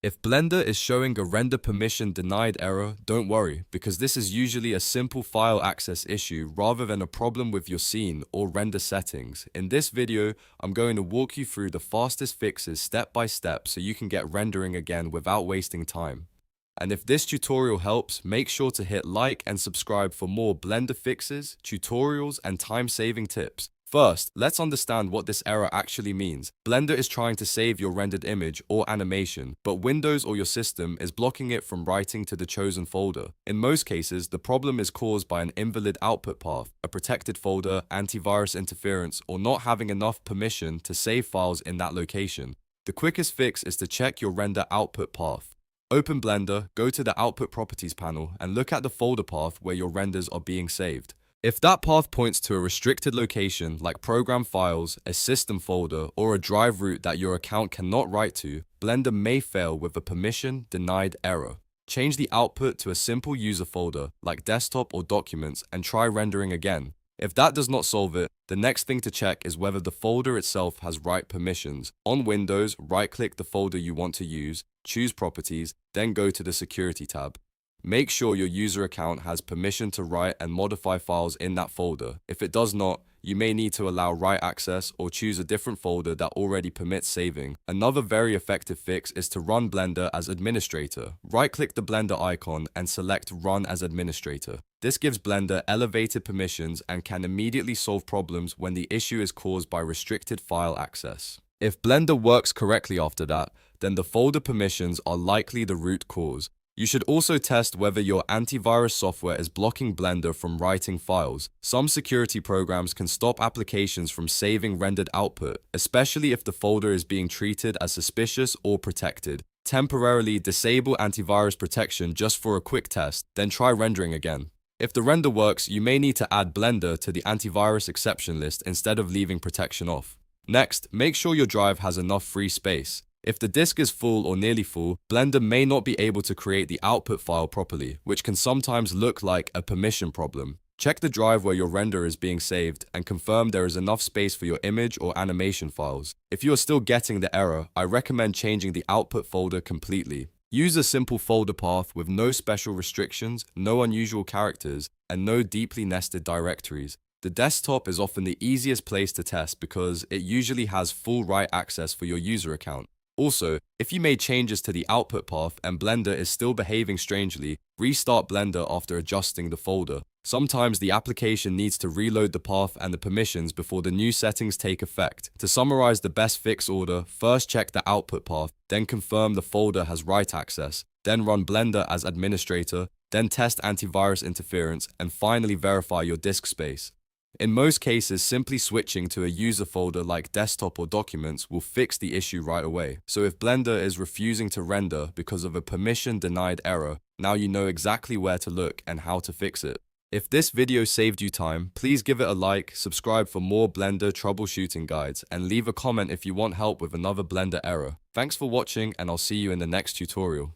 If Blender is showing a render permission denied error, don't worry, because this is usually a simple file access issue rather than a problem with your scene or render settings. In this video, I'm going to walk you through the fastest fixes step by step so you can get rendering again without wasting time. And if this tutorial helps, make sure to hit like and subscribe for more Blender fixes, tutorials, and time-saving tips. First, let's understand what this error actually means. Blender is trying to save your rendered image or animation, but Windows or your system is blocking it from writing to the chosen folder. In most cases, the problem is caused by an invalid output path, a protected folder, antivirus interference, or not having enough permission to save files in that location. The quickest fix is to check your render output path. Open Blender, go to the Output Properties panel, and look at the folder path where your renders are being saved. If that path points to a restricted location like program files, a system folder, or a drive route that your account cannot write to, Blender may fail with a permission denied error. Change the output to a simple user folder like desktop or documents and try rendering again. If that does not solve it, the next thing to check is whether the folder itself has write permissions. On Windows, right-click the folder you want to use, choose Properties, then go to the Security tab. Make sure your user account has permission to write and modify files in that folder. If it does not, you may need to allow write access or choose a different folder that already permits saving. Another very effective fix is to run Blender as administrator. Right-click the Blender icon and select Run as Administrator. This gives Blender elevated permissions and can immediately solve problems when the issue is caused by restricted file access. If Blender works correctly after that, then the folder permissions are likely the root cause. You should also test whether your antivirus software is blocking Blender from writing files. Some security programs can stop applications from saving rendered output, especially if the folder is being treated as suspicious or protected. Temporarily disable antivirus protection just for a quick test, then try rendering again. If the render works, you may need to add Blender to the antivirus exception list instead of leaving protection off. Next, make sure your drive has enough free space. If the disk is full or nearly full, Blender may not be able to create the output file properly, which can sometimes look like a permission problem. Check the drive where your render is being saved and confirm there is enough space for your image or animation files. If you are still getting the error, I recommend changing the output folder completely. Use a simple folder path with no special restrictions, no unusual characters, and no deeply nested directories. The desktop is often the easiest place to test because it usually has full write access for your user account. Also, if you made changes to the output path and Blender is still behaving strangely, restart Blender after adjusting the folder. Sometimes the application needs to reload the path and the permissions before the new settings take effect. To summarize the best fix order, first check the output path, then confirm the folder has write access, then run Blender as administrator, then test antivirus interference, and finally verify your disk space. In most cases, simply switching to a user folder like desktop or documents will fix the issue right away. So if Blender is refusing to render because of a permission denied error, now you know exactly where to look and how to fix it. If this video saved you time, please give it a like, subscribe for more Blender troubleshooting guides, and leave a comment if you want help with another Blender error. Thanks for watching, and I'll see you in the next tutorial.